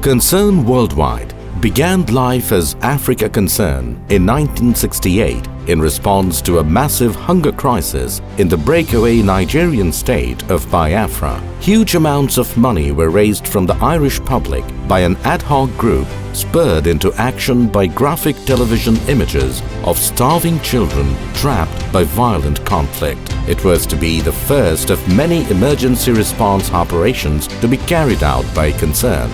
Concern Worldwide began life as Africa Concern in 1968 in response to a massive hunger crisis in the breakaway Nigerian state of Biafra. Huge amounts of money were raised from the Irish public by an ad hoc group spurred into action by graphic television images of starving children trapped by violent conflict. It was to be the first of many emergency response operations to be carried out by Concern.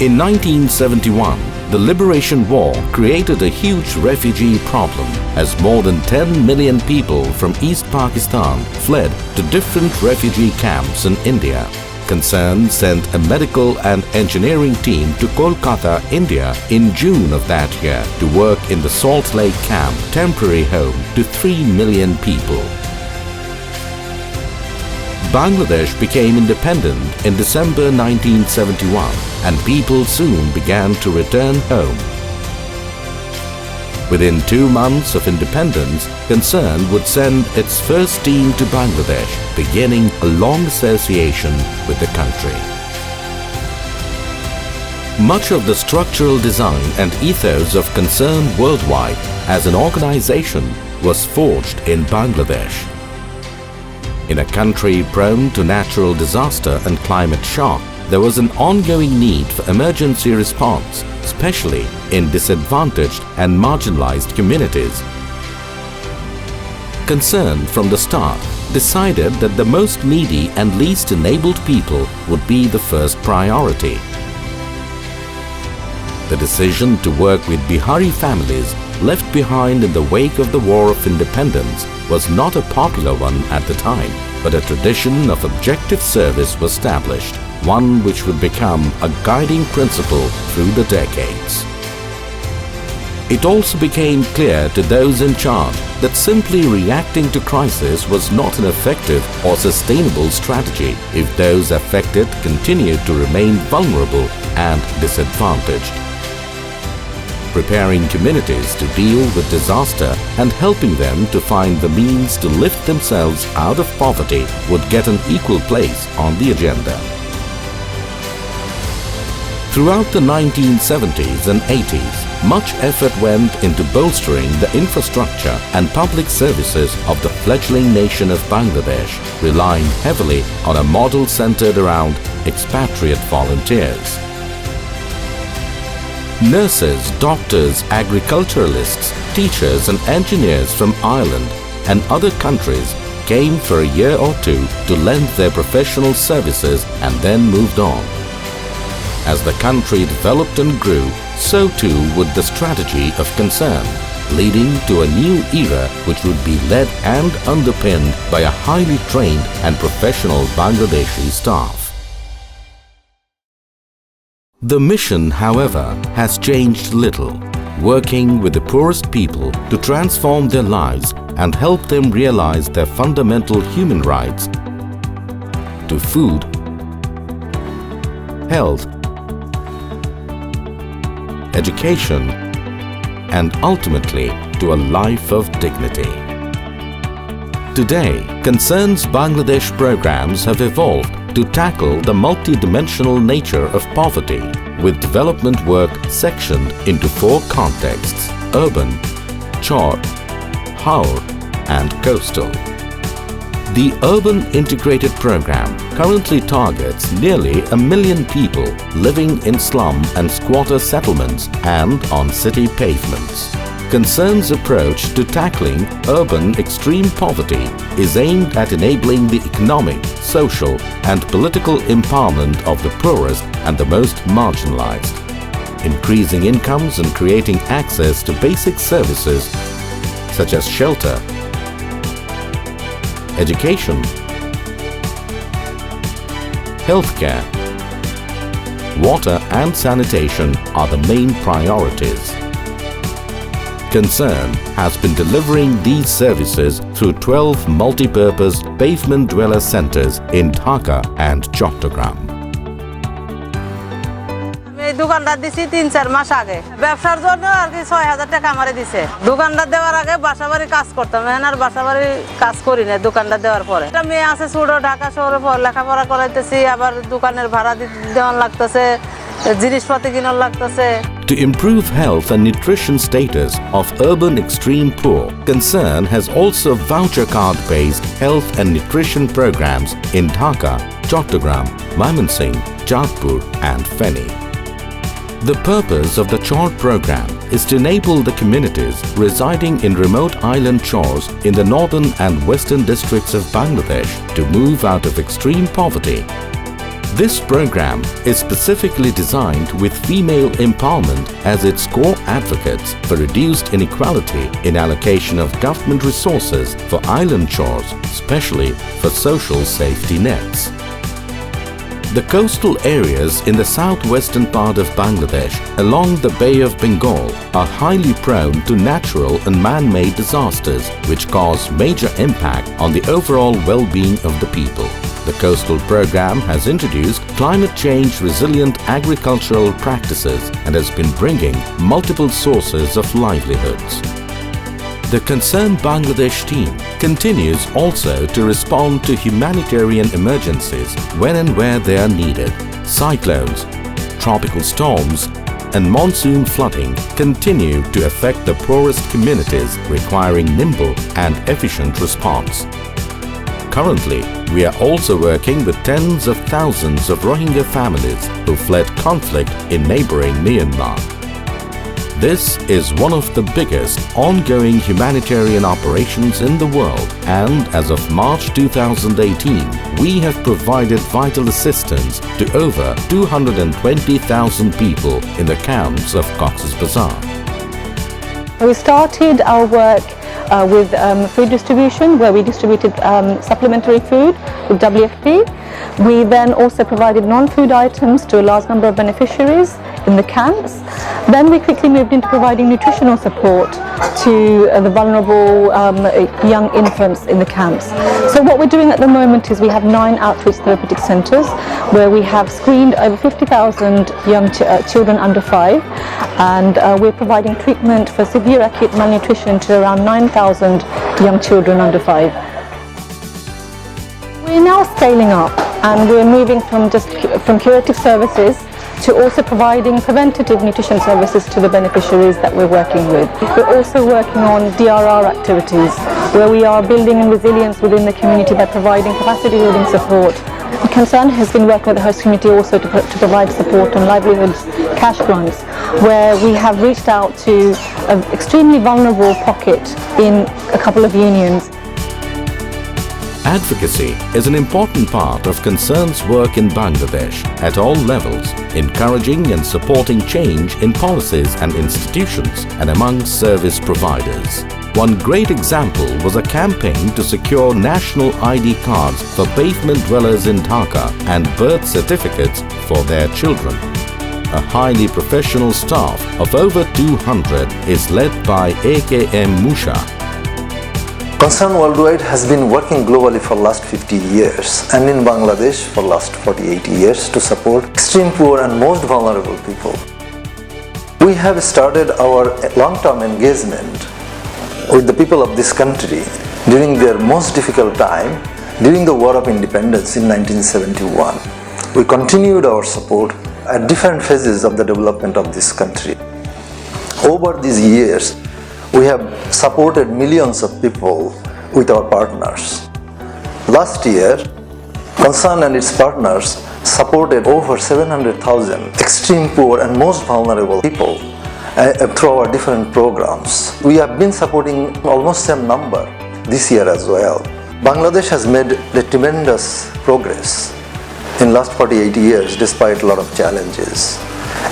In 1971, the Liberation War created a huge refugee problem as more than 10 million people from East Pakistan fled to different refugee camps in India. Concern sent a medical and engineering team to Kolkata, India in June of that year to work in the Salt Lake Camp, temporary home to 3 million people. Bangladesh became independent in December 1971 and people soon began to return home. Within 2 months of independence, Concern would send its first team to Bangladesh, beginning a long association with the country. Much of the structural design and ethos of Concern Worldwide as an organization was forged in Bangladesh. In a country prone to natural disaster and climate shock, there was an ongoing need for emergency response, especially in disadvantaged and marginalized communities. Concern from the start decided that the most needy and least enabled people would be the first priority. The decision to work with Bihari families left behind in the wake of the War of Independence was not a popular one at the time, but a tradition of objective service was established, one which would become a guiding principle through the decades. It also became clear to those in charge that simply reacting to crisis was not an effective or sustainable strategy if those affected continued to remain vulnerable and disadvantaged. Preparing communities to deal with disaster and helping them to find the means to lift themselves out of poverty would get an equal place on the agenda. Throughout the 1970s and 80s, much effort went into bolstering the infrastructure and public services of the fledgling nation of Bangladesh, relying heavily on a model centered around expatriate volunteers. Nurses, doctors, agriculturalists, teachers and engineers from Ireland and other countries came for a year or two to lend their professional services and then moved on. As the country developed and grew, so too would the strategy of Concern, leading to a new era which would be led and underpinned by a highly trained and professional Bangladeshi staff. The mission, however, has changed little, working with the poorest people to transform their lives and help them realize their fundamental human rights to food, health, education, and ultimately to a life of dignity. Today, Concern's Bangladesh programs have evolved to tackle the multidimensional nature of poverty, with development work sectioned into 4 contexts: urban, chor, haur, and coastal. The Urban Integrated Program currently targets nearly 1 million people living in slum and squatter settlements and on city pavements. Concern's approach to tackling urban extreme poverty is aimed at enabling the economic, social, and political empowerment of the poorest and the most marginalized, increasing incomes and creating access to basic services such as shelter, education, healthcare, water and sanitation are the main priorities. Concern has been delivering these services through 12 multi-purpose pavement dweller centers in Dhaka and Chattogram. দোকানদার দিছি 3-4 মাস আগে ব্যবসার জন্য আর কি 6000 টাকা আমারে দিছে দোকানদার দেওয়ার আগে বাসাবাড়ি কাজ করতাম এখন আর বাসাবাড়ি কাজ করি না দোকানদার দেওয়ার পরে একটা মেয়ে আছে ছোট ঢাকা শহরে লেখাপড়া করাইতেছি আবার দোকানের ভাড়া দেওয়ার লাগতেছে জিনিসপাতি কিনার লাগতেছে। To improve health and nutrition status of urban extreme poor, Concern has also voucher card-based health and nutrition programs in Dhaka, Chattogram, Mymensingh, Jodhpur and Feni. The purpose of the CHOR program is to enable the communities residing in remote island shores in the northern and western districts of Bangladesh to move out of extreme poverty. This program is specifically designed with female empowerment as its core advocates for reduced inequality in allocation of government resources for island shores, especially for social safety nets. The coastal areas in the southwestern part of Bangladesh along the Bay of Bengal are highly prone to natural and man-made disasters which cause major impact on the overall well-being of the people. The coastal program has introduced climate change resilient agricultural practices and has been bringing multiple sources of livelihoods. The Concern Bangladesh team continues also to respond to humanitarian emergencies when and where they are needed. Cyclones, tropical storms and monsoon flooding continue to affect the poorest communities requiring nimble and efficient response. Currently, we are also working with tens of thousands of Rohingya families who fled conflict in neighboring Myanmar. This is one of the biggest ongoing humanitarian operations in the world, and as of March 2018, we have provided vital assistance to over 220,000 people in the camps of Cox's Bazar. We started our work with food distribution, where we distributed supplementary food with WFP. We then also provided non-food items to a large number of beneficiaries in the camps. Then we quickly moved into providing nutritional support to the vulnerable young infants in the camps. So what we're doing at the moment is we have 9 outreach therapeutic centres where we have screened over 50,000 young children under 5, and we're providing treatment for severe acute malnutrition to around 9,000 young children under 5. We're now scaling up and we're moving from curative services to also providing preventative nutrition services to the beneficiaries that we're working with. We're also working on DRR activities where we are building in resilience within the community by providing capacity building support. Concern has been working with the host community also to provide support on livelihoods cash grants, where we have reached out to an extremely vulnerable pocket in a couple of unions. Advocacy is an important part of Concern's work in Bangladesh at all levels, encouraging and supporting change in policies and institutions and among service providers. One great example was a campaign to secure national ID cards for pavement dwellers in Dhaka and birth certificates for their children. A highly professional staff of over 200 is led by AKM Musha. Concern Worldwide has been working globally for last 50 years and in Bangladesh for last 48 years to support extreme poor and most vulnerable people. We have started our long-term engagement with the people of this country during their most difficult time during the War of Independence in 1971. We continued our support at different phases of the development of this country. Over these years, we have supported millions of people with our partners. Last year, Concern and its partners supported over 700,000 extreme poor and most vulnerable people through our different programs. We have been supporting almost same number this year as well. Bangladesh has made a tremendous progress in last 48 years despite a lot of challenges.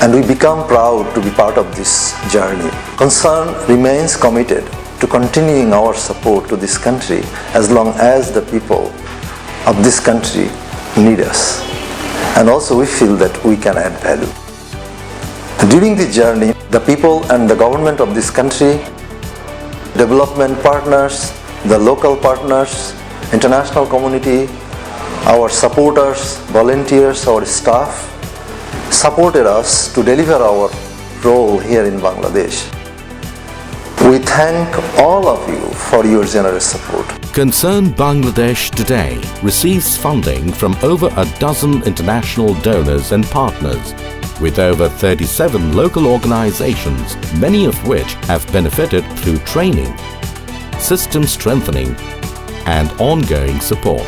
And we become proud to be part of this journey. Concern remains committed to continuing our support to this country as long as the people of this country need us. And also we feel that we can add value. During this journey, the people and the government of this country, development partners, the local partners, international community, our supporters, volunteers, our staff, supported us to deliver our role here in Bangladesh. We thank all of you for your generous support. Concern Bangladesh today receives funding from over a dozen international donors and partners with over 37 local organizations, many of which have benefited through training, system strengthening, and ongoing support.